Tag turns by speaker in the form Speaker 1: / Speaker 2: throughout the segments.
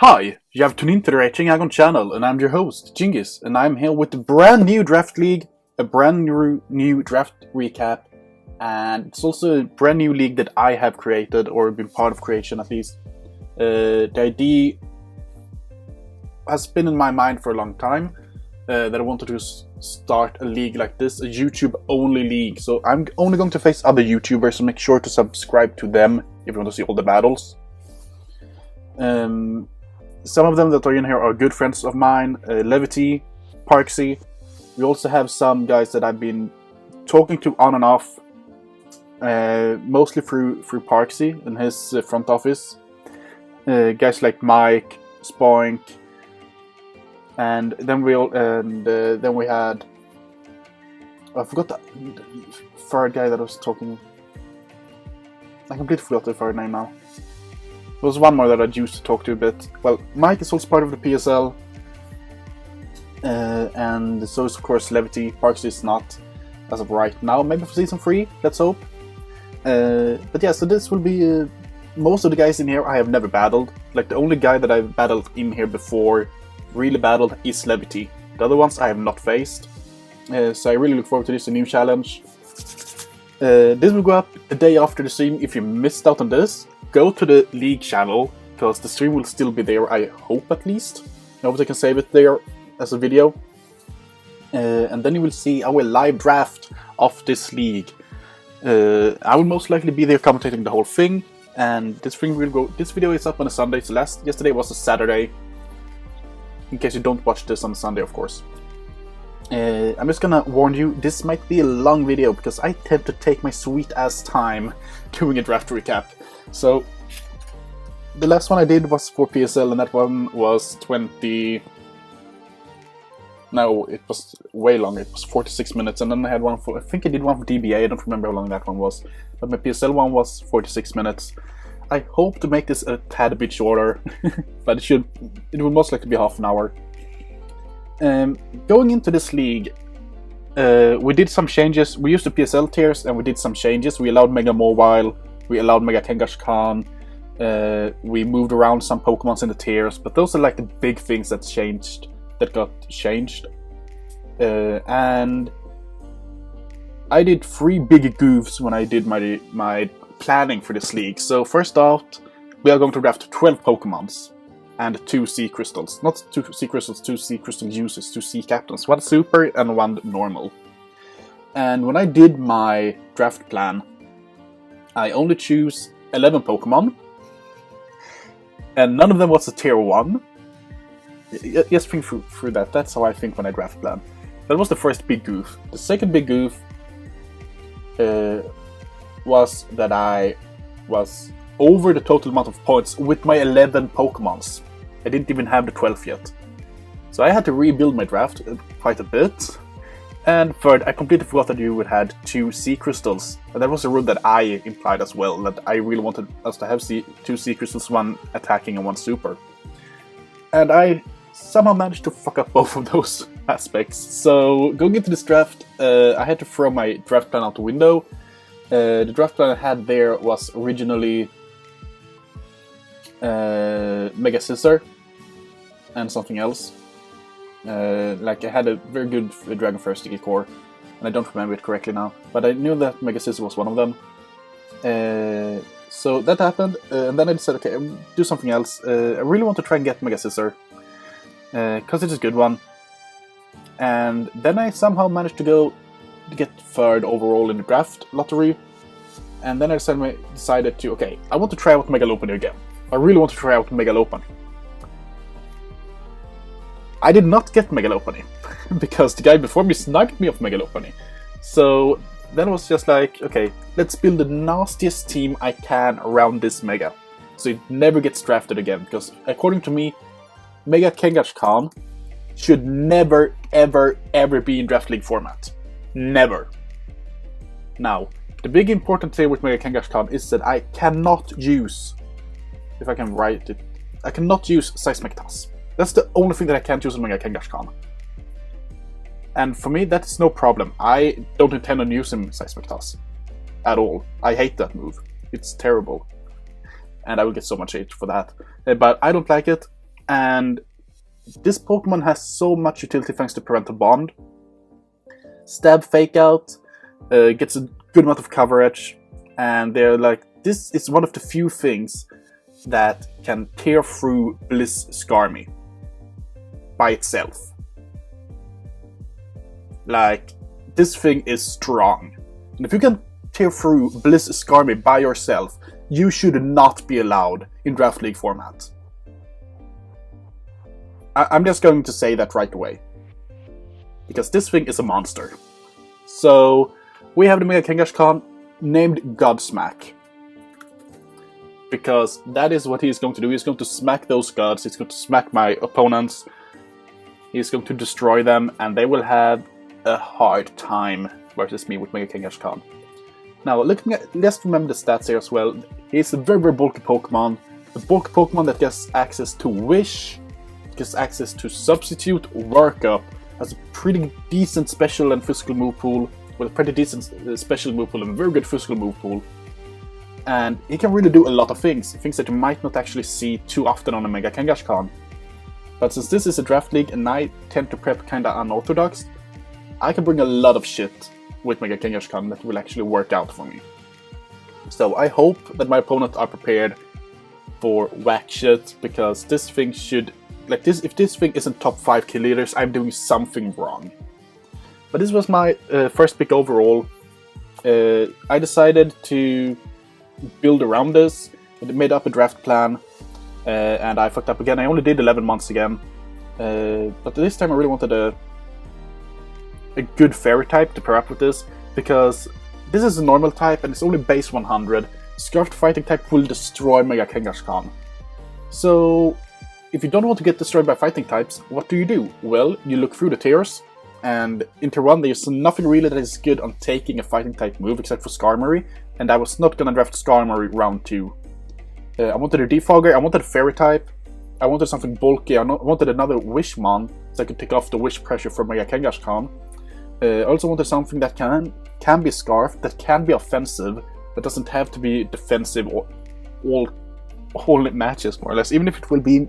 Speaker 1: Hi, you have tuned into the Ragig Aggron channel, and I'm your host, Djingis, and I'm here with a brand new draft league, a brand new draft recap, and it's also a brand new league that I have created, or been part of creation at least. The idea has been in my mind for a long time, that I wanted to start a league like this, a YouTube-only league. So I'm only going to face other YouTubers, so make sure to subscribe to them if you want to see all the battles. Some of them that are in here are good friends of mine, Levity, Parksy. We also have some guys that I've been talking to on and off, mostly through Parksy and his front office. Guys like Mike, Spoink, and then we had, I forgot the third guy that I was talking. I completely forgot the third name now. There was one more that I used to talk to a bit. Well, Mike is also part of the PSL, and so is of course Levity. Parks is not as of right now. Maybe for season 3, let's hope. But yeah, so this will be most of the guys in here I have never battled. Like the only guy that I've battled in here before, really battled, is Levity. The other ones I have not faced. So I really look forward to this, a new challenge. This will go up the day after the stream. If you missed out on this, go to the league channel, because the stream will still be there, I hope at least. I hope I can save it there as a video. And then you will see our live draft of this league. I will most likely be there commentating the whole thing, and this video is up on a Sunday, so yesterday was a Saturday. In case you don't watch this on a Sunday, of course. I'm just gonna warn you, this might be a long video, because I tend to take my sweet ass time doing a draft recap. So, the last one I did was for PSL, and that one was 20... No, it was way longer, it was 46 minutes, and then I had one for... I think I did one for DBA, I don't remember how long that one was. But my PSL one was 46 minutes. I hope to make this a tad bit shorter, but it will most likely be half an hour. Going into this league, we did some changes. We used the PSL tiers, and we did some changes. We allowed Mega Mobile, we allowed Mega Kangash Khan, we moved around some Pokemons in the tiers, but those are like the big things that got changed. And I did 3 big goofs when I did my planning for this league. So first out, we are going to draft 12 Pokemons and 2 Sea Crystals. Not 2 Sea Crystals, 2 Sea Crystal Juices, 2 Sea Captains, 1 Super and 1 Normal. And when I did my draft plan, I only choose 11 Pokemon, and none of them was a tier 1. Just think through that. That's how I think when I draft plan. That was the first big goof. The second big goof was that I was over the total amount of points with my 11 Pokemons. I didn't even have the 12th yet. So I had to rebuild my draft quite a bit. And third, I completely forgot that you would had 2 Sea Crystals. And that was a rule that I implied as well, that I really wanted us to have 2 Sea Crystals, 1 attacking and 1 super. And I somehow managed to fuck up both of those aspects. So going into this draft, I had to throw my draft plan out the window. The draft plan I had there was originally Mega Scissor and something else. Like I had a very good Dragon Fire Sticky Core, and I don't remember it correctly now, but I knew that Mega Scissor was one of them. So that happened, and then I decided, okay, I'll do something else. I really want to try and get Mega Scissor, because it's a good one. And then I somehow managed to get third overall in the draft lottery, and then I decided to, okay, I want to try out Mega Lopunny again. I really want to try out Mega Lopunny. I did not get Mega Lopunny, because the guy before me sniped me off Mega Lopunny. So then it was just like, okay, let's build the nastiest team I can around this Mega, so it never gets drafted again, because according to me, Mega Kangash Khan should never, ever, ever be in Draft League format. Never. Now, the big important thing with Mega Kangash Khan is that I cannot use, if I can write it, I cannot use Seismictas. That's the only thing that I can't use on Mega Kangash Khan. And for me, that's no problem. I don't intend on using Seismictas at all. I hate that move. It's terrible. And I will get so much hate for that. But I don't like it. And this Pokemon has so much utility thanks to Parental Bond. Stab, Fake Out, gets a good amount of coverage, and they're like, this is one of the few things that can tear through Bliss Skarmy by itself. Like, this thing is strong. And if you can tear through Bliss Skarmy by yourself, you should not be allowed in Draft League format. I'm just going to say that right away. Because this thing is a monster. So, we have the Mega Kangaskhan named Godsmack. Because that is what he's going to do. He's going to smack those gods, he's going to smack my opponents, he's going to destroy them, and they will have a hard time versus me with Mega Kangaskhan. Now, let's remember the stats here as well. He's a very, very bulky Pokemon. A bulky Pokemon that gets access to Wish, gets access to Substitute, Work Up, has a pretty decent special and physical move pool, with a pretty decent special move pool and a very good physical move pool. And he can really do a lot of things that you might not actually see too often on a Mega Kangaskhan. But since this is a Draft League and I tend to prep kinda unorthodox, I can bring a lot of shit with Mega Kangaskhan that will actually work out for me. So I hope that my opponents are prepared for whack shit, because this thing should... Like, if this thing isn't top 5 kill leaders, I'm doing something wrong. But this was my first pick overall. I decided to build around this. I made up a draft plan, and I fucked up again. I only did 11 months again. But this time I really wanted a good fairy type to pair up with this, because this is a normal type and it's only base 100. Scarfed fighting type will destroy Mega Kangaskhan. So, if you don't want to get destroyed by fighting types, what do? Well, you look through the tiers, and in tier 1 there's nothing really that is good on taking a fighting type move except for Skarmory, and I was not gonna draft Skarmory round 2. I wanted a Defogger, I wanted a fairy type, I wanted something bulky, I wanted another Wishmon, so I could take off the Wish pressure from Mega Kangaskhan. I also wanted something that can be Scarfed, that can be offensive, but doesn't have to be defensive all matches, more or less, even if it will be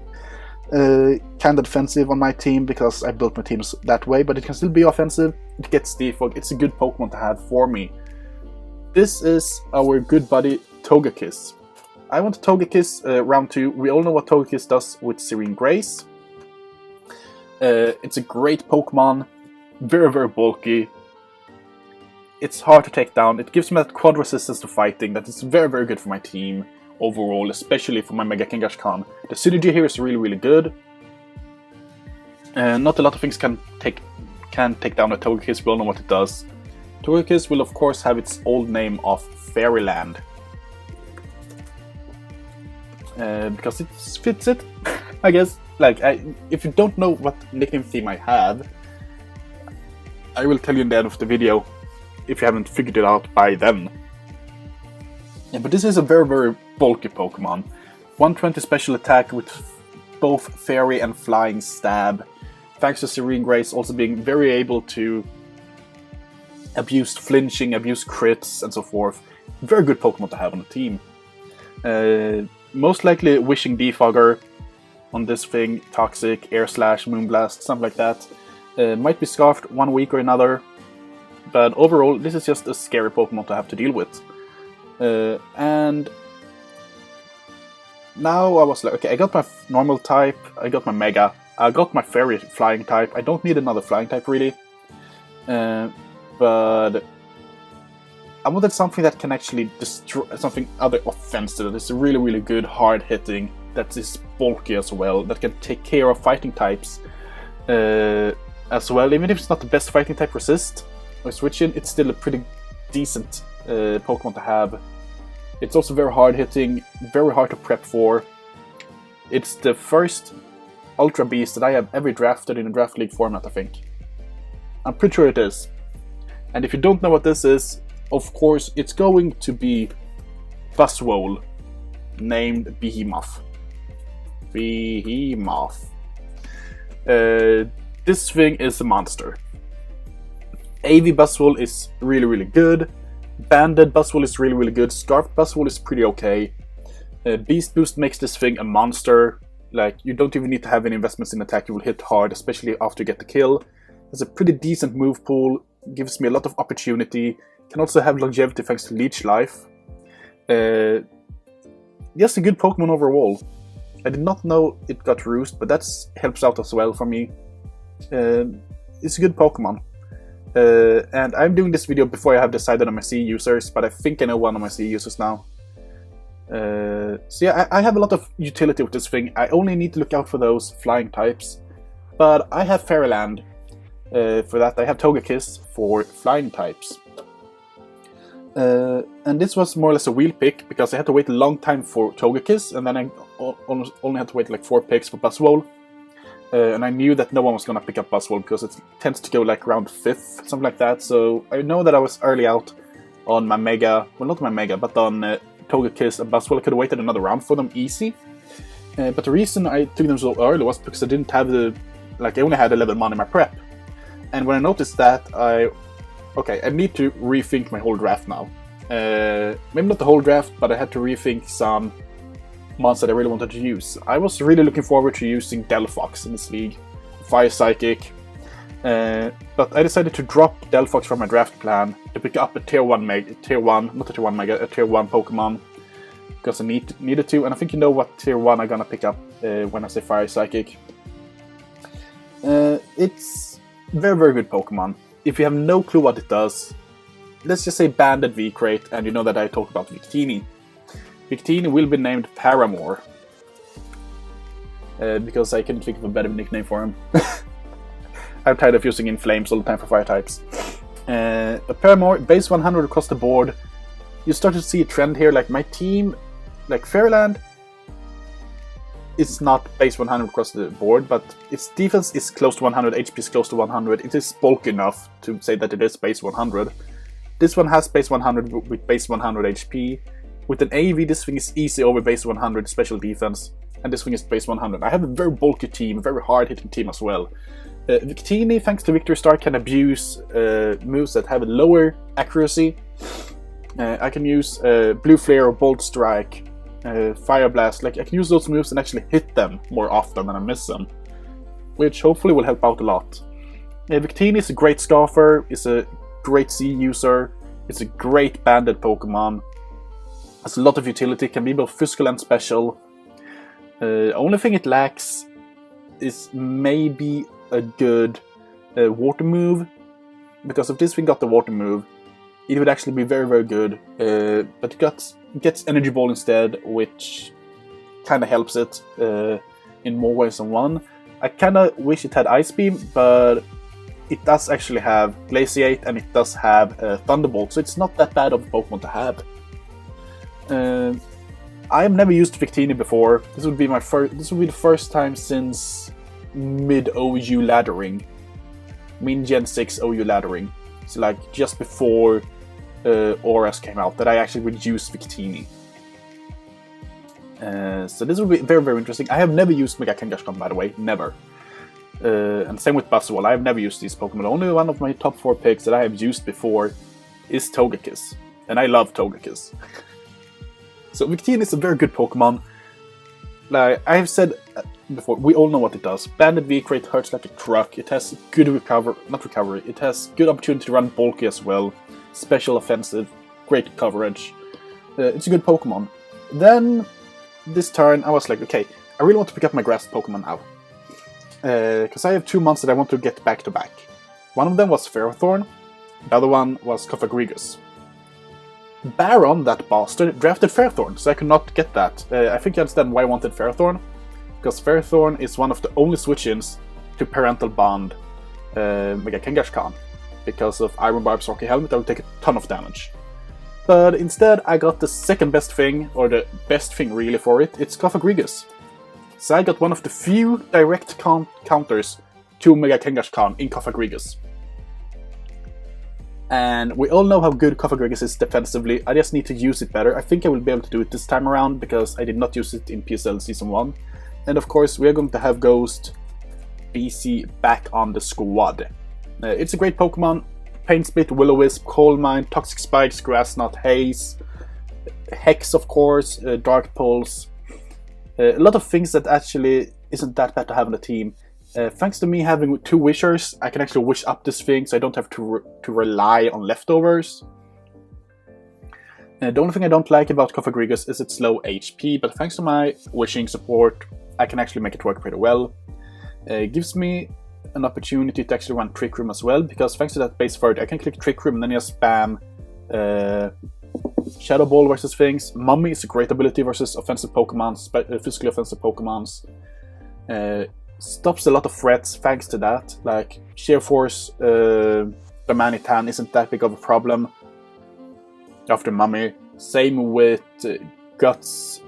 Speaker 1: kind of defensive on my team, because I built my teams that way, but it can still be offensive. It gets defog, it's a good Pokemon to have for me. This is our good buddy Togekiss. I want Togekiss round 2. We all know what Togekiss does with Serene Grace. It's a great Pokemon, very, very bulky. It's hard to take down. It gives me that quad resistance to fighting that is very, very good for my team overall, especially for my Mega Kangaskhan. The synergy here is really, really good. Not a lot of things can take down a Togekiss. We all know what it does. Togekiss will of course have its old name of Fairyland. Because it fits it, I guess. Like, if you don't know what nickname theme I have, I will tell you in the end of the video, if you haven't figured it out by then. Yeah, but this is a very, very bulky Pokemon. 120 special attack with both Fairy and Flying Stab. Thanks to Serene Grace also being very able to abuse flinching, abuse crits, and so forth. Very good Pokemon to have on the team. Most likely Wishing Defogger on this thing, Toxic, Air Slash, Moonblast, something like that. Might be Scarfed one week or another, but overall this is just a scary Pokemon to have to deal with. And now I was like, okay, I got my normal type, I got my Mega, I got my Fairy Flying type. I don't need another Flying type really, but I wanted something that can actually destroy, something other offensive, that is really, really good, hard hitting, that is bulky as well, that can take care of fighting types as well. Even if it's not the best fighting type resist or switch in, it's still a pretty decent Pokemon to have. It's also very hard hitting, very hard to prep for. It's the first Ultra Beast that I have ever drafted in a Draft League format, I think. I'm pretty sure it is. And if you don't know what this is, of course, it's going to be Buzzwole, named Behemoth. Behemoth. This thing is a monster. AV Buzzwole is really, really good. Banded Buzzwole is really, really good. Scarfed Buzzwole is pretty okay. Beast Boost makes this thing a monster. Like, you don't even need to have any investments in attack, you will hit hard, especially after you get the kill. It's a pretty decent move pool, gives me a lot of opportunity, can also have longevity thanks to leech life. Just a good Pokemon overall. I did not know it got Roost, but that helps out as well for me. It's a good Pokemon. And I'm doing this video before I have decided on my C users, but I think I know one of my C users now. So yeah, I have a lot of utility with this thing. I only need to look out for those flying types. But I have Fairyland. For that, I have Togekiss for flying types. And this was more or less a wheel pick, because I had to wait a long time for Togekiss, and then I only had to wait like 4 picks for Buzzwole. And I knew that no one was going to pick up Buzzwole, because it tends to go like around 5th, something like that. So I know that I was early out on my Mega, well not my Mega, but on Togekiss and Buzzwole. I could have waited another round for them easy. But the reason I took them so early was because I didn't have the, like I only had 11 mana in my prep. And when I noticed that, I need to rethink my whole draft now. Maybe not the whole draft, but I had to rethink some mons that I really wanted to use. I was really looking forward to using Delphox in this league, Fire Psychic, but I decided to drop Delphox from my draft plan to pick up a tier 1 Pokemon, because I needed to, and I think you know what tier 1 I'm gonna pick up when I say Fire Psychic. It's very, very good Pokemon. If you have no clue what it does, let's just say Banded V-Crate, and you know that I talked about Victini. Victini will be named Paramore, because I couldn't think of a better nickname for him. I'm tired of using Inflames all the time for fire types. But Paramore, base 100 across the board. You start to see a trend here, like my team, like Fairyland, it's not base 100 across the board, but its defense is close to 100, HP is close to 100. It is bulky enough to say that it is base 100. This one has base 100 with base 100 HP. With an AV, this thing is easy over base 100 special defense, and this thing is base 100. I have a very bulky team, a very hard-hitting team as well. Victini, thanks to Victory Star, can abuse moves that have a lower accuracy. I can use Blue Flare or Bolt Strike, Fire Blast. Like, I can use those moves and actually hit them more often than I miss them, which hopefully will help out a lot. Victini is a great Scoffer, is a great C user, it's a great banded Pokemon. Has a lot of utility, can be both physical and special. Only thing it lacks is maybe a good water move, because if this thing got the water move, it would actually be very, very good. But it gets Energy Ball instead, which kind of helps it in more ways than one. I kind of wish it had Ice Beam, but it does actually have Glaciate, and it does have Thunderbolt, so it's not that bad of a Pokemon to have. I have never used Victini before. This would be the first time since mid-OU laddering. Gen 6 OU laddering. So like just before Auras came out, that I actually would use Victini. So this will be very, very interesting. I have never used Mega Kangaskhan, by the way. Never. And same with Buzzwole. I have never used these Pokemon. Only one of my top 4 picks that I have used before is Togekiss. And I love Togekiss. So Victini is a very good Pokemon. Like I have said before, we all know what it does. Banded V-Crate hurts like a truck. It has good recovery. It has good opportunity to run bulky as well. Special offensive, great coverage. It's a good Pokemon. Then this turn, I was like, okay, I really want to pick up my grass Pokemon now. Because I have 2 months that I want to get back to back. One of them was Ferrothorn. The other one was Cofagrigus. Baron, that bastard, drafted Ferrothorn, so I could not get that. I think you understand why I wanted Ferrothorn. Because Ferrothorn is one of the only switch-ins to Parental Bond Mega Kangaskhan. Because of Iron Barb's Rocky Helmet, I would take a ton of damage. But instead, I got the second best thing, or the best thing really for it, it's Cofagrigus. So I got one of the few direct counters to Mega Kangaskhan in Cofagrigus. And we all know how good Cofagrigus is defensively. I just need to use it better. I think I will be able to do it this time around, because I did not use it in PSL Season 1. And of course, we are going to have Ghost BC back on the squad. It's a great Pokemon. Pain Split, Will-O-Wisp, Coal Mine, Toxic Spikes, Grass Knot, Haze, Hex of course, Dark Pulse. A lot of things that actually isn't that bad to have on the team. Thanks to me having 2 wishers, I can actually wish up this thing, so I don't have to rely on leftovers. The only thing I don't like about Cofagrigus is its low HP, but thanks to my wishing support, I can actually make it work pretty well. It gives me an opportunity to actually run Trick Room as well, because thanks to that base word, I can click Trick Room and then just spam Shadow Ball versus things. Mummy is a great ability versus offensive Pokemons, physically offensive Pokemons. Stops a lot of threats thanks to that, like Sheer Force, Romanitan isn't that big of a problem after Mummy. Same with Guts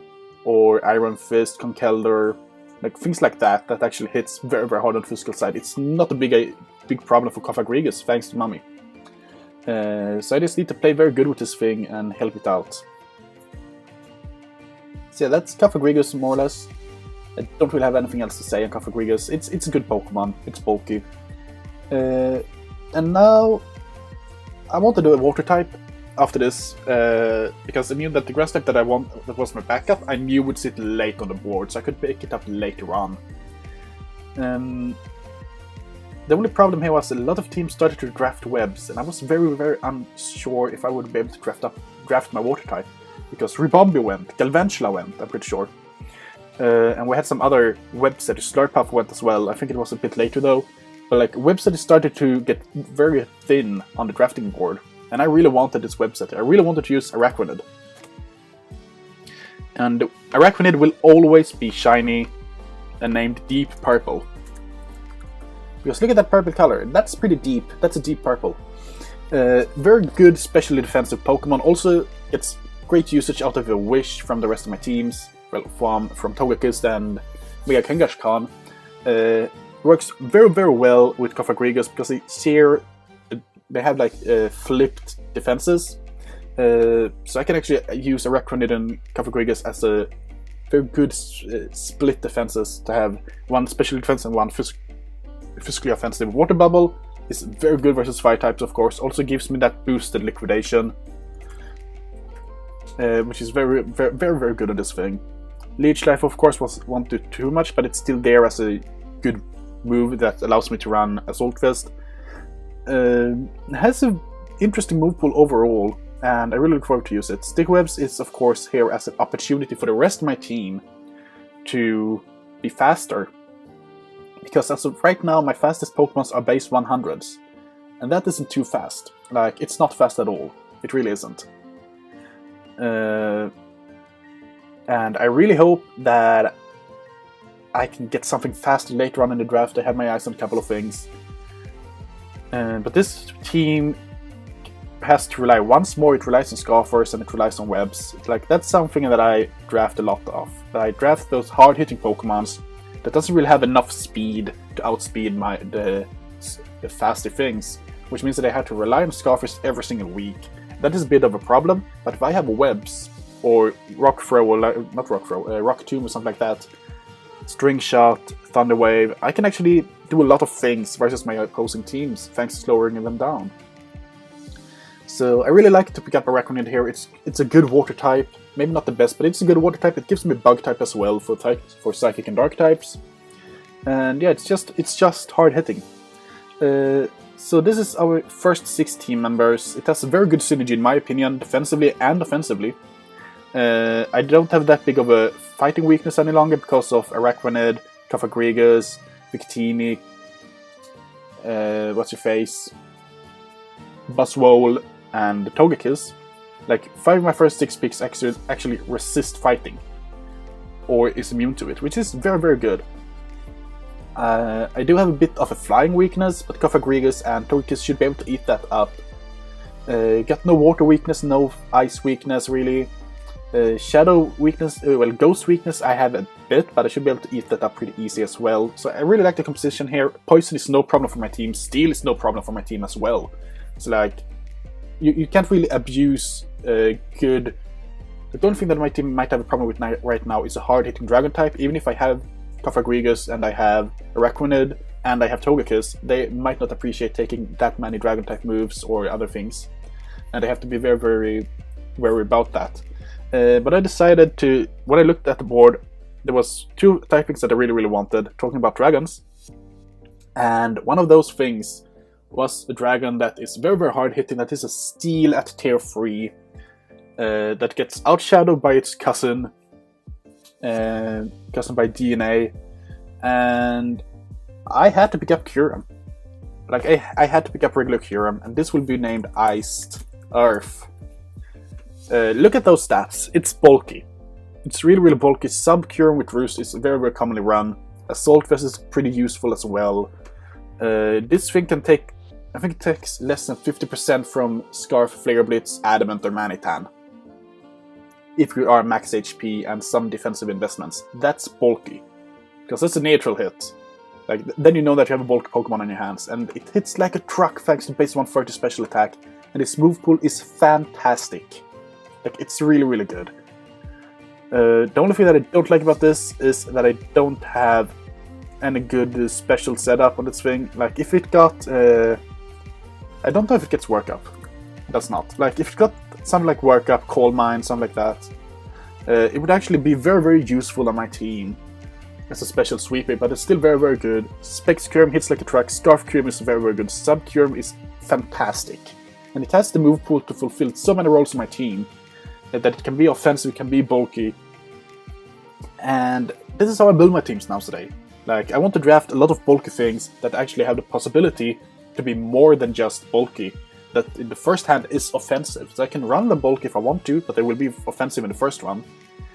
Speaker 1: or Iron Fist, Conkeldurr, like things like that actually hits very very hard on the physical side. It's not a big problem for Cofagrigus thanks to Mummy. So I just need to play very good with this thing and help it out. So yeah, that's Cofagrigus more or less. I don't really have anything else to say on Cofagrigus. It's a good Pokemon. It's bulky. And now I want to do a water type after this, because I knew that the grass type that I want, that was my backup, I knew would sit late on the board, so I could pick it up later on. The only problem here was a lot of teams started to draft webs, and I was very very unsure if I would be able to draft my water type, because Ribombee went, Galvantula went, I'm pretty sure. And we had some other webs that Slurpuff went as well. I think it was a bit later though. But like webs started to get very thin on the drafting board. And I really wanted this webset. I really wanted to use Araquanid. And Araquanid will always be shiny and named Deep Purple. Because look at that purple color. That's pretty deep. That's a deep purple. Very good specially defensive Pokemon. Also gets great usage out of a wish from the rest of my teams. Well, from Togekiss and Mega Kangaskhan. Works very very well with Cofagrigus because they have like flipped defenses. So I can actually use Araquanid and Cofagrigus as a very good split defenses to have one special defense and one physically offensive. Water Bubble is very good versus fire types, of course. Also gives me that boosted liquidation, which is very very good on this thing. Leech Life, of course, won't do too much, but it's still there as a good move that allows me to run Assault Vest. Has an interesting move pool overall, and I really look forward to use it. Stick Webs is, of course, here as an opportunity for the rest of my team to be faster. Because as of right now, my fastest Pokemons are base 100s. And that isn't too fast. Like, it's not fast at all. It really isn't. And I really hope that I can get something faster later on in the draft. I have my eyes on a couple of things. But this team has to rely once more. It relies on Scarfers and it relies on Webs. Like, that's something that I draft a lot of. I draft those hard-hitting Pokemons that doesn't really have enough speed to outspeed the faster things, which means that I have to rely on Scarfers every single week. That is a bit of a problem, but if I have Webs, or Rock Throw, or not Rock Throw, Rock Tomb or something like that, String Shot, Thunder Wave, I can actually do a lot of things versus my opposing teams, thanks to slowing them down. So I really like to pick up Araquanid here. It's a good water type, maybe not the best, but it's a good water type. It gives me Bug type as well for Psychic and Dark types. And yeah, it's just hard hitting. So this is our first 6 team members. It has a very good synergy in my opinion, defensively and offensively. I don't have that big of a fighting weakness any longer because of Araquanid, Cofagrigus, Victini, what's your face, Buzzwole, and Togekiss. Like 5 of my first 6 picks actually resist fighting, or is immune to it, which is very very good. I do have a bit of a flying weakness, but Cofagrigus and Togekiss should be able to eat that up. Got no water weakness, no ice weakness really. Shadow weakness, well, ghost weakness I have a bit, but I should be able to eat that up pretty easy as well. So I really like the composition here. Poison is no problem for my team. Steel is no problem for my team as well. So like, you can't really abuse good. The only thing that my team might have a problem with right now is a hard-hitting Dragon type. Even if I have Cofagrigus and I have Araquanid and I have Togekiss, they might not appreciate taking that many Dragon type moves or other things, and they have to be very very wary about that. But I decided to, when I looked at the board, there was 2 typings that I really, really wanted, talking about dragons. And one of those things was a dragon that is very, very hard hitting, that is a steel at tier 3, that gets outshadowed by its cousin by DNA, and I had to pick up Curum. Like, I had to pick up regular Curum, and this will be named Iced Earth. Look at those stats. It's bulky. It's really, really bulky. Sub Curum with Roost is very, very commonly run. Assault Vest is pretty useful as well. This thing can take, I think it takes less than 50% from Scarf, Flare Blitz, Adamant, or Manitan. If you are max HP and some defensive investments. That's bulky. Because that's a neutral hit. Like, then you know that you have a bulky Pokemon on your hands, and it hits like a truck thanks to base 130 special attack, and its move pool is fantastic. Like, it's really, really good. The only thing that I don't like about this is that I don't have any good special setup on this thing. Like, if it got... I don't know if it gets Work Up. It does not. Like, if it got something like Work Up, Coal Mine, something like that, it would actually be very, very useful on my team as a special sweeper, but it's still very, very good. Specs Curum hits like a truck, Scarf Curum is very, very good, Sub Curum is fantastic. And it has the move pool to fulfill so many roles on my team, that it can be offensive, it can be bulky. And this is how I build my teams now today. Like, I want to draft a lot of bulky things that actually have the possibility to be more than just bulky. That in the first hand is offensive. So I can run them bulky if I want to, but they will be offensive in the first run.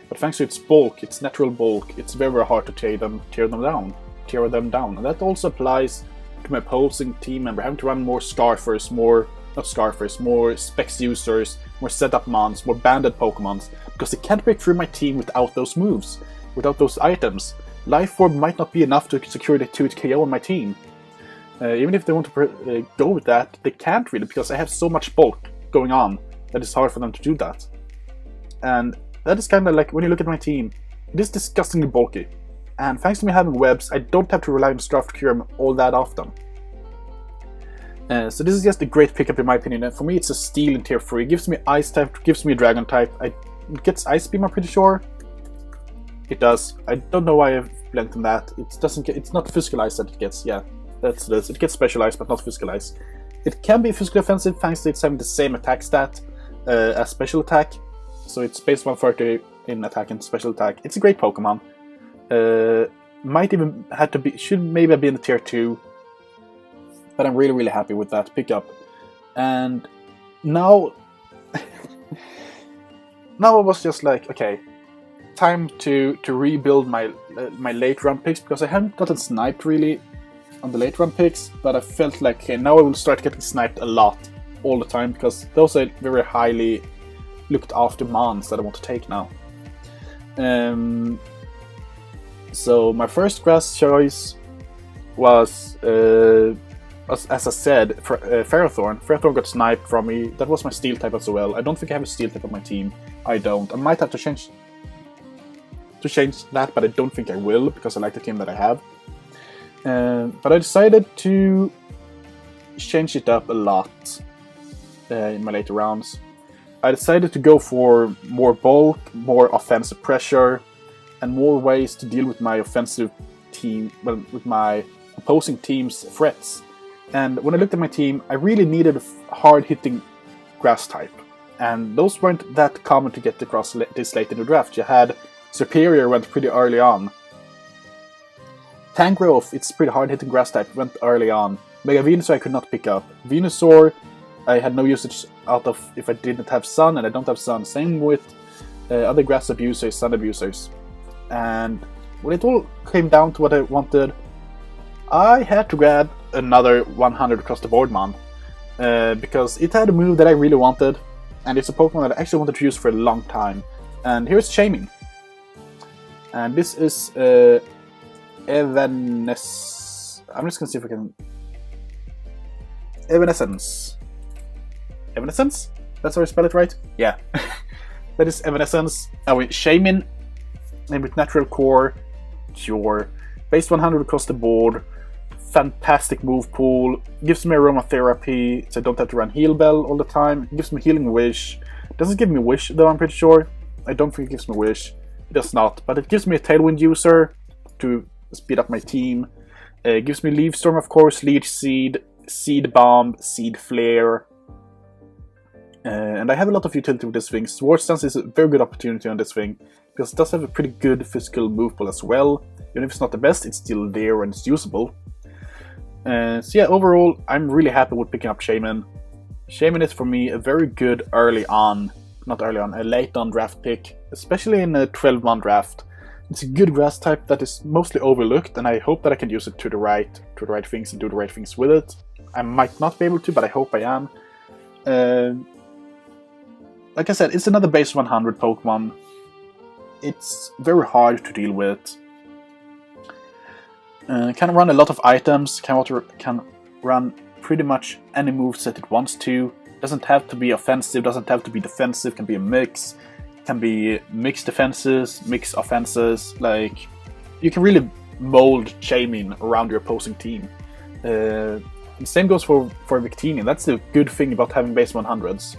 Speaker 1: But thanks to its bulk, its natural bulk, it's very, very hard to tear them down. And that also applies to my opposing team member, having to run more Scarfers, more Specs users, more setup mons, more banded Pokemons, because they can't break through my team without those moves, without those items. Life Orb might not be enough to secure the 2-hit KO on my team. Even if they want to go with that, they can't really, because I have so much bulk going on that it's hard for them to do that. And that is kind of like, when you look at my team, it is disgustingly bulky. And thanks to me having webs, I don't have to rely on Draft Curum all that often. So this is just a great pickup in my opinion. And for me, it's a steal in tier 3. It gives me Ice type, it gives me Dragon type. It gets Ice Beam, I'm pretty sure. It does. I don't know why I've blanked on that. It doesn't get. It's not Physical Ice that it gets. Yeah, that's this. It gets Special Ice, but not Physical Ice. It can be Physical Offensive thanks to it's having the same attack stat as Special Attack. So it's base 130 in attack and special attack. It's a great Pokemon. Might even have to be, should maybe be in the tier 2. But I'm really, really happy with that pickup. And now, now I was just like, okay, time to rebuild my my late run picks, because I haven't gotten sniped really on the late run picks. But I felt like, okay, now I will start getting sniped a lot all the time, because those are very highly looked after mons that I want to take now. So my first grass choice was, as I said, Ferrothorn. Ferrothorn got sniped from me. That was my steel type as well. I don't think I have a steel type on my team. I don't. I might have to change that, but I don't think I will, because I like the team that I have. But I decided to change it up a lot in my later rounds. I decided to go for more bulk, more offensive pressure, and more ways to deal with my offensive team, well, with my opposing team's threats. And when I looked at my team, I really needed a hard-hitting grass type. And those weren't that common to get across this late in the draft. You had Superior went pretty early on. Tangrowth, it's pretty hard-hitting grass type, went early on. Mega Venusaur I could not pick up. Venusaur, I had no usage out of if I didn't have Sun, and I don't have Sun. Same with other grass abusers, Sun abusers. And when it all came down to what I wanted, I had to grab another 100 across the board mon. Because it had a move that I really wanted, and it's a Pokemon that I actually wanted to use for a long time. And here's Shaming. And this is Evanescence. I'm just gonna see if I can. Evanescence. Evanescence? That's how I spell it right? Yeah. That is Evanescence. I mean, Shaman, and with Natural Core, sure. Base 100 across the board. Fantastic move pool. Gives me Aromatherapy, so I don't have to run Heal Bell all the time. Gives me Healing Wish. Doesn't give me Wish, though, I'm pretty sure. I don't think it gives me Wish. It does not, but it gives me a Tailwind user to speed up my team. It gives me Leaf Storm, of course, Leech Seed, Seed Bomb, Seed Flare. And I have a lot of utility with this thing. Swords Dance is a very good opportunity on this thing, because it does have a pretty good physical move pool as well. Even if it's not the best, it's still there and it's usable. So yeah, overall, I'm really happy with picking up Shaman. Shaman is for me a very good a late on draft pick, especially in a 12-man draft. It's a good grass type that is mostly overlooked, and I hope that I can use it to the right things and do the right things with it. I might not be able to, but I hope I am. Like I said, it's another base 100 Pokemon. It's very hard to deal with. Can run a lot of items, can run pretty much any moves that it wants to. Doesn't have to be offensive, doesn't have to be defensive, can be a mix. Can be mixed defenses, mixed offenses. Like, you can really mold Shaman around your opposing team. The same goes for Victini. That's the good thing about having base 100s.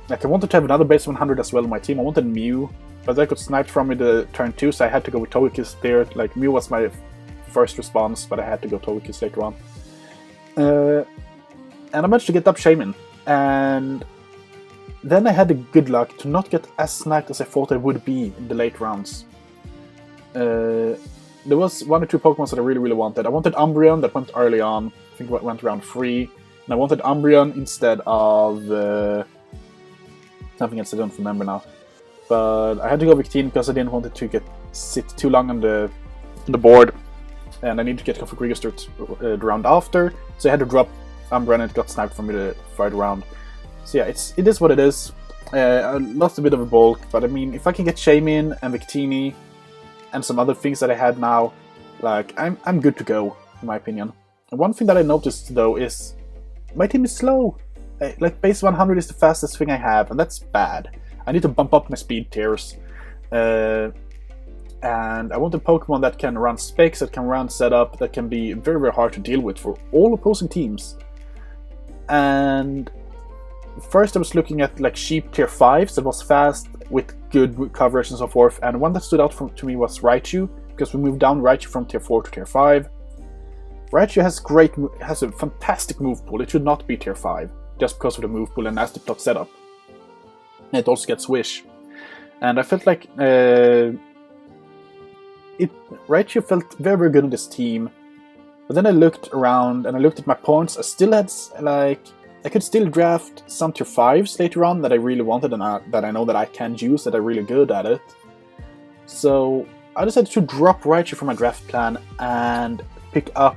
Speaker 1: Like, I wanted to have another base 100 as well on my team. I wanted Mew, but I got sniped from me the turn 2, so I had to go with Togekiss there. Like, Mew was my first response, but I had to go Togekiss later on. And I managed to get up Shaman, and then I had the good luck to not get as sniped as I thought I would be in the late rounds. There was 1 or 2 Pokemon that I really wanted. I wanted Umbreon, that went early on. I think it went round 3. And I wanted Umbreon instead of something else I don't remember now. But I had to go Victini because I didn't want it to sit too long on the board. And I needed to get Configurigos the round after. So I had to drop Umbreon and it got sniped from me the third round. So yeah, it is what it is. I lost a bit of a bulk, but I mean, if I can get Shaman and Victini and some other things that I had now, like, I'm good to go, in my opinion. And one thing that I noticed, though, is my team is slow. Like, base 100 is the fastest thing I have, and that's bad. I need to bump up my speed tiers. And I want a Pokemon that can run specs, that can run setup, that can be very hard to deal with for all opposing teams. And first I was looking at like cheap tier 5s that was fast with good coverage and so forth, and one that stood out to me was Raichu, because we moved down Raichu from tier 4 to tier 5. Raichu has a fantastic move pool. It should not be tier 5, just because of the move pool and nasty plot setup. And it also gets Wish. And I felt like Raichu felt very good in this team. But then I looked around and I looked at my points. I still had, like, I could still draft some tier 5s later on that I really wanted and that I know that I can use, that I'm really good at it. So I decided to drop Raichu from my draft plan and pick up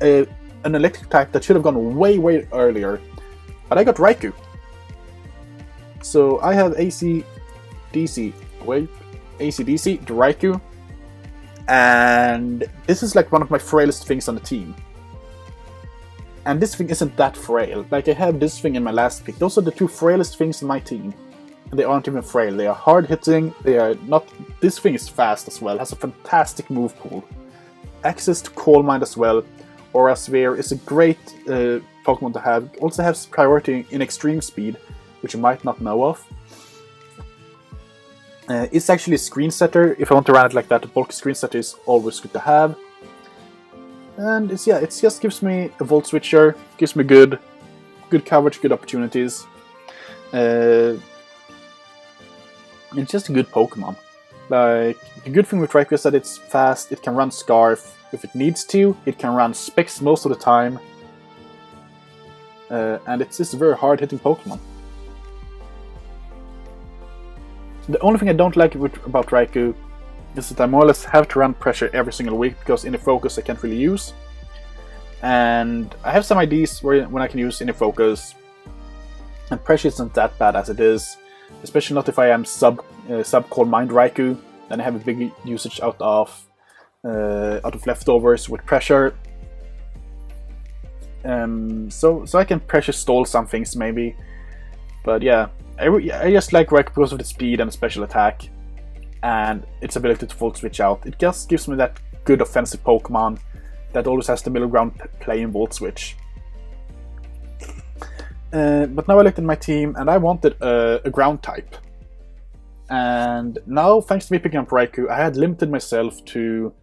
Speaker 1: an electric type that should have gone way earlier. But I got Raikou. So I have AC/DC, the Raikou. And this is like one of my frailest things on the team. And this thing isn't that frail. Like, I have this thing in my last pick. Those are the 2 frailest things in my team. And they aren't even frail. They are hard hitting. They are not. This thing is fast as well. Has a fantastic move pool. Access to Calm Mind as well. Aura Sphere is a great Pokemon to have. Also has priority in extreme speed, which you might not know of. It's actually a screen setter. If I want to run it like that, a bulk screen setter is always good to have. And it just gives me a Volt Switcher, gives me good coverage, good opportunities. It's just a good Pokemon. Like, the good thing with Raikou is that it's fast, it can run Scarf if it needs to, it can run Specs most of the time. And it's just a very hard-hitting Pokemon. The only thing I don't like about Raikou is that I more or less have to run Pressure every single week, because Inner Focus I can't really use. And I have some ideas when I can use Inner Focus, and Pressure isn't that bad as it is, especially not if I am sub Calm Mind Raikou. Then I have a big usage out of leftovers with Pressure. So I can Pressure stall some things maybe, but yeah. I just like Raikou because of the speed and special attack, and its ability to Volt Switch out. It just gives me that good offensive Pokemon that always has the middle ground playing Volt Switch. But now I looked at my team, and I wanted a ground type. And now, thanks to me picking up Raikou, I had limited myself to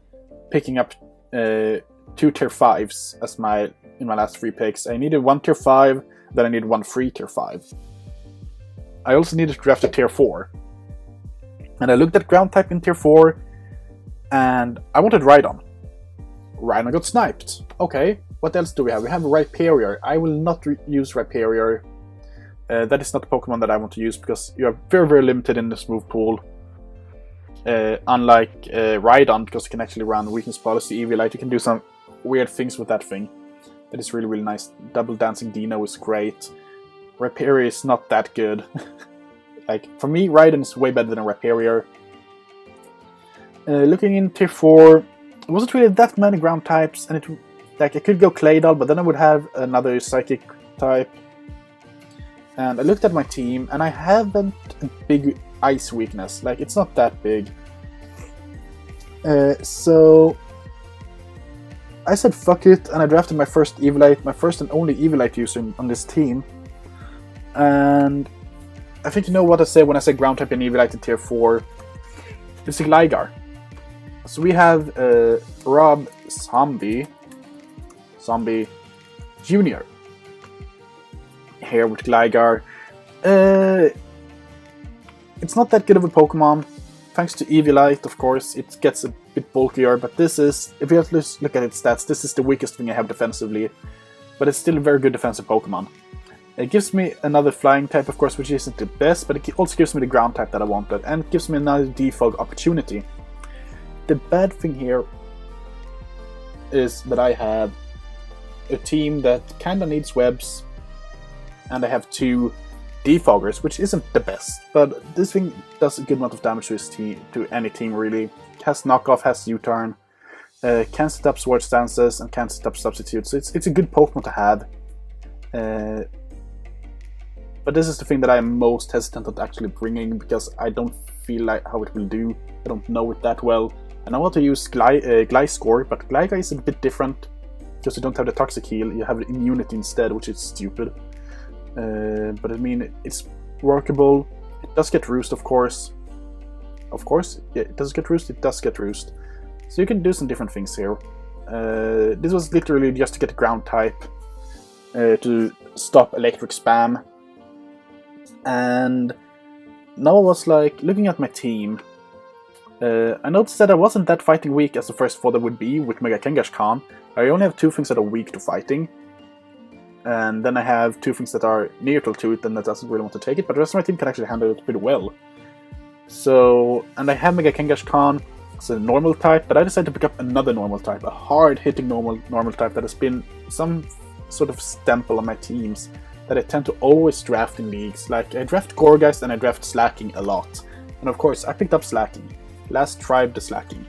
Speaker 1: picking up 2 tier 5s as in my last 3 picks. I needed 1 tier 5, then I needed 1 free tier 5. I also needed to draft a tier 4. And I looked at ground type in tier 4, and I wanted Rhydon. Rhydon got sniped. Okay, what else do we have? We have Rhyperior. I will not use Rhyperior. That is not the Pokemon that I want to use because you are very, very limited in this move pool. Unlike Rhydon, because you can actually run Weakness Policy, Eviolite, you can do some weird things with that thing. That is really, really nice. Double Dancing Dino is great. Rhyperior is not that good. Like, for me, Rhydon is way better than a Rhyperior. Looking in tier 4, it wasn't really that many ground types, and I could go Claydol, but then I would have another Psychic type. And I looked at my team, and I haven't a big ice weakness. Like, it's not that big. So I said fuck it, and I drafted my first Eviolite, my first and only Eviolite user on this team. And I think you know what I say when I say ground type in Eviolite in tier 4. It's a Gligar. So we have Rob Zombie Jr. here with Gligar. It's not that good of a Pokemon. Thanks to Eviolite, of course, it gets a bit bulkier, but this is, if you have to look at its stats, this is the weakest thing I have defensively. But it's still a very good defensive Pokemon. It gives me another flying type, of course, which isn't the best, but it also gives me the ground type that I wanted, and it gives me another defog opportunity. The bad thing here is that I have a team that kinda needs webs, and I have 2 defoggers, which isn't the best, but this thing does a good amount of damage to his team, to any team really. It has knockoff, has U-turn, can set up sword stances, and can set up substitutes, so it's a good Pokemon to have. But this is the thing that I am most hesitant at actually bringing, because I don't feel like how it will do. I don't know it that well. And I want to use Gliscor, but Gligar is a bit different, because you don't have the Toxic Heal, you have the Immunity instead, which is stupid. But I mean, it's workable. It does get Roost, of course. Of course, yeah, it does get Roost, it does get Roost. So you can do some different things here. This was literally just to get the ground type, to stop electric spam. And now I was like, looking at my team, I noticed that I wasn't that fighting weak as the first thought I would be with Mega Kangaskhan. I only have 2 things that are weak to fighting. And then I have 2 things that are neutral to it and that doesn't really want to take it, but the rest of my team can actually handle it pretty well. So, and I have Mega Kangaskhan as a normal type, but I decided to pick up another normal type, a hard-hitting normal type that has been some sort of stample on my teams that I tend to always draft in leagues. Like, I draft Gorgeist and I draft Slacking a lot. And of course, I picked up Slacking. Last tribe the Slacking.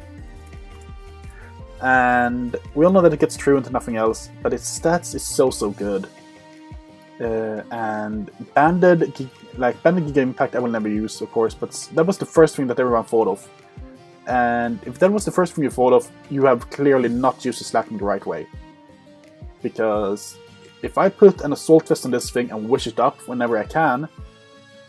Speaker 1: And we all know that it gets true into nothing else, but its stats is so good. And Banded Giga Impact I will never use, of course, but that was the first thing that everyone thought of. And if that was the first thing you thought of, you have clearly not used the Slacking the right way. Because if I put an Assault Vest on this thing and wish it up whenever I can,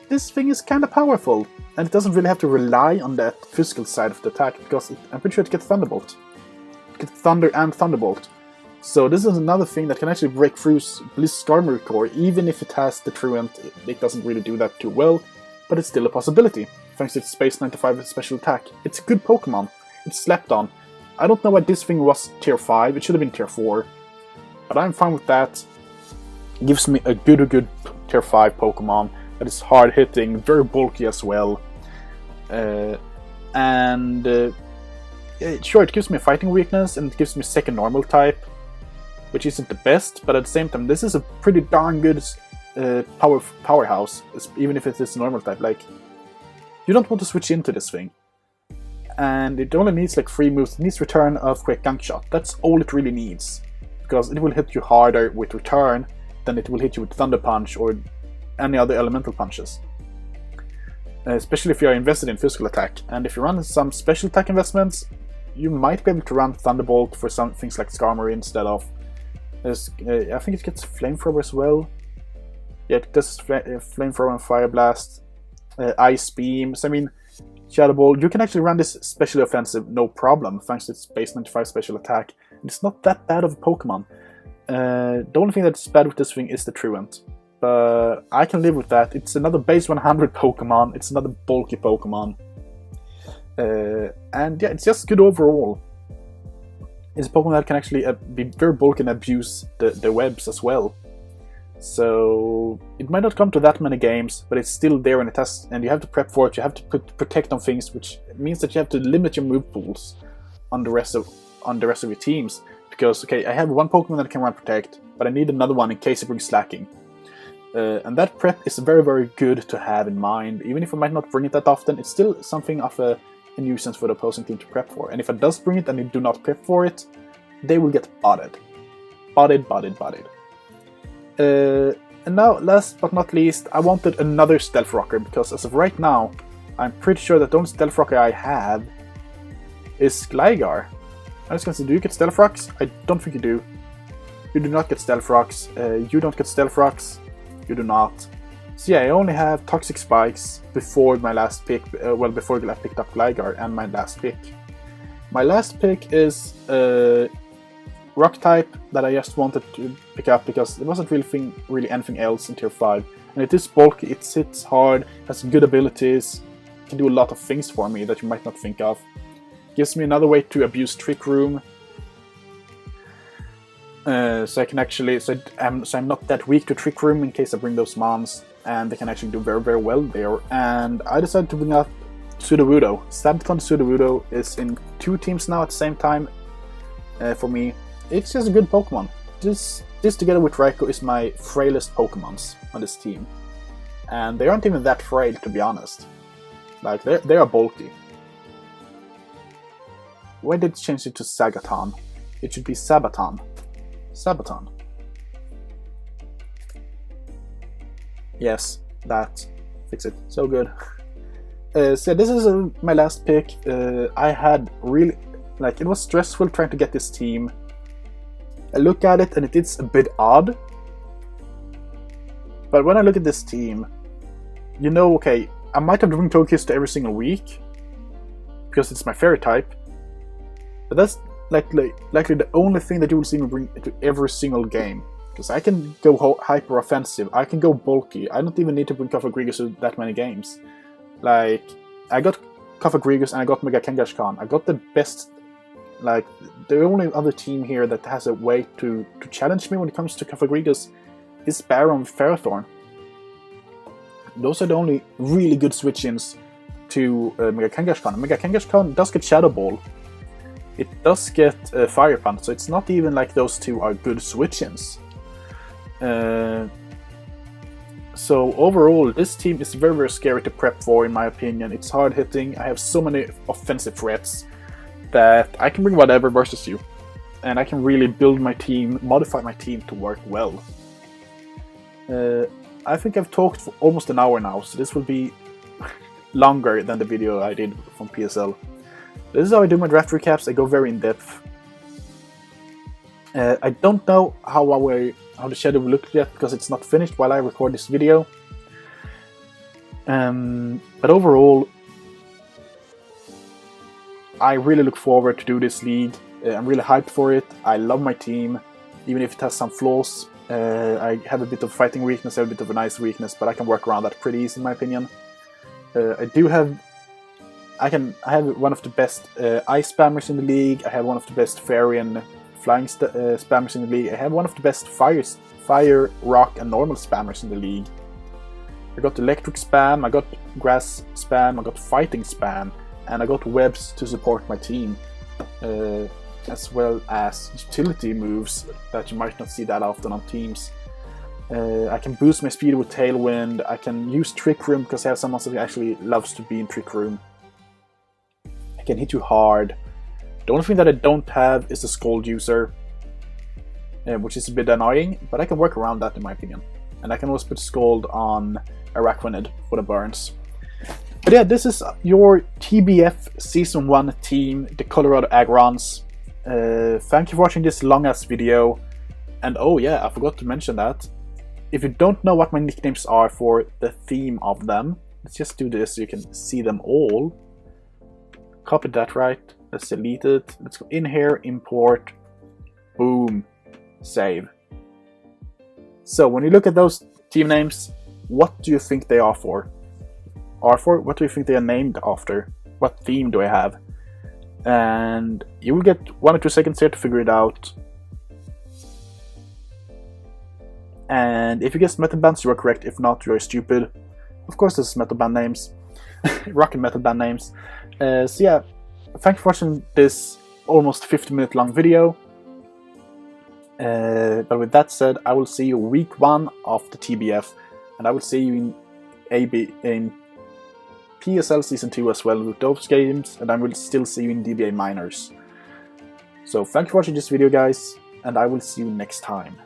Speaker 1: this thing is kinda powerful. And it doesn't really have to rely on that physical side of the attack, because I'm pretty sure it gets Thunderbolt. It gets Thunder and Thunderbolt. So this is another thing that can actually break through Blizz's Storm Core, even if it has the Truant. It doesn't really do that too well, but it's still a possibility, thanks to its Space 95 special attack. It's a good Pokemon. It's slept on. I don't know why this thing was tier 5, it should have been tier 4. But I'm fine with that. It gives me a good tier 5 Pokemon that is hard hitting, very bulky as well. Sure, it gives me a fighting weakness and it gives me second normal type, which isn't the best, but at the same time, this is a pretty darn good powerhouse, even if it is normal type. Like, you don't want to switch into this thing. And it only needs like 3 moves. It needs Return, Earthquake, Gunk Shot. That's all it really needs. Because it will hit you harder with Return than it will hit you with Thunder Punch or any other elemental punches. Especially if you are invested in physical attack. And if you run some special attack investments, you might be able to run Thunderbolt for some things like Skarmory instead of... I think it gets Flamethrower as well. Yeah, it does Flamethrower and Fire Blast. Ice Beams. I mean, Shadow Ball, you can actually run this specially offensive no problem, thanks to its base 95 special attack. It's not that bad of a Pokemon. The only thing that's bad with this thing is the Truant. But I can live with that. It's another base 100 Pokemon, it's another bulky Pokemon. And yeah, it's just good overall. It's a Pokemon that can actually be very bulky and abuse the webs as well. So it might not come to that many games, but it's still there in the test, and you have to prep for it. You have to protect on things, which means that you have to limit your move pools on the rest of your teams. Because okay, I have one Pokemon that can run Protect, but I need another one in case it brings Slacking. And that prep is very, very good to have in mind. Even if I might not bring it that often, it's still something of a nuisance for the opposing team to prep for. And if I does bring it and they do not prep for it, they will get botted. Botted. And now, last but not least, I wanted another Stealth Rocker, because as of right now, I'm pretty sure that the only Stealth Rocker I have is Gligar. I was going to say, do you get Stealth Rocks? I don't think you do. You do not get Stealth Rocks. You don't get Stealth Rocks. You do not. So yeah, I only have Toxic Spikes before my last pick, before I picked up Gligar and my last pick. My last pick is Rock type that I just wanted to pick up because there wasn't really anything else in Tier 5. And it is bulky, it hits hard, has good abilities, can do a lot of things for me that you might not think of. Gives me another way to abuse Trick Room. So I can actually, so I'm not that weak to Trick Room in case I bring those mons, and they can actually do very, very well there. And I decided to bring up Sudowoodo. Sabaton Sudowoodo is in 2 teams now at the same time for me. It's just a good Pokemon. This together with Raikou is my frailest Pokemons on this team. And they aren't even that frail, to be honest. Like, they are bulky. Why did it change it to Sagaton? It should be Sabaton. Sabaton. Yes, that. Fix it. So good. So this is my last pick. I had really... Like, it was stressful trying to get this team. I look at it and it is a bit odd. But when I look at this team, you know, okay, I might have to bring Togekiss to every single week because it's my fairy type. But that's likely the only thing that you will see me bring to every single game. Because I can go hyper offensive, I can go bulky. I don't even need to bring Cofagrigus to that many games. Like, I got Cofagrigus and I got Mega Kangaskhan. I got the best. Like, the only other team here that has a way to challenge me when it comes to Cofagrigus is Baron with Ferrothorn. Those are the only really good switch-ins to Mega Kangaskhan. Mega Kangaskhan does get Shadow Ball. It does get Fire Punch, so it's not even like those two are good switch-ins. So overall, this team is very, very scary to prep for, in my opinion. It's hard-hitting, I have so many offensive threats that I can bring whatever versus you. And I can really build my team, modify my team to work well. I think I've talked for almost an hour now, so this will be longer than the video I did from PSL. This is how I do my draft recaps. I go very in depth. I don't know how the schedule will look yet because it's not finished while I record this video. But overall, I really look forward to do this league. I'm really hyped for it. I love my team, even if it has some flaws. I have a bit of fighting weakness, I have a bit of a nice weakness, but I can work around that pretty easy, in my opinion. I have one of the best ice spammers in the league. I have one of the best fairy and flying spammers in the league. I have one of the best fire, rock, and normal spammers in the league. I got electric spam, I got grass spam, I got fighting spam, and I got webs to support my team. As well as utility moves that you might not see that often on teams. I can boost my speed with Tailwind. I can use Trick Room because I have someone that actually loves to be in Trick Room. I can hit you hard. The only thing that I don't have is the Scald user, which is a bit annoying, but I can work around that, in my opinion. And I can also put Scald on Araquanid for the burns. But yeah, this is your TBF Season 1 team, the Colorado Aggrons. Thank you for watching this long-ass video. And oh yeah, I forgot to mention that. If you don't know what my nicknames are for the theme of them, let's just do this so you can see them all. Copy that, right? Let's delete it. Let's go in here, import, boom, save. So when you look at those team names, what do you think they are for? What do you think they are named after? What theme do I have? And you will get 1 or 2 seconds here to figure it out. And if you guess metal bands, you are correct. If not, you are stupid. Of course, this is metal band names, rock and metal band names. So yeah, thank you for watching this almost 50-minute long video. But with that said, I will see you week 1 of the TBF, and I will see you in PSL Season 2 as well with those games, and I will still see you in DBA Minors. So thank you for watching this video, guys, and I will see you next time.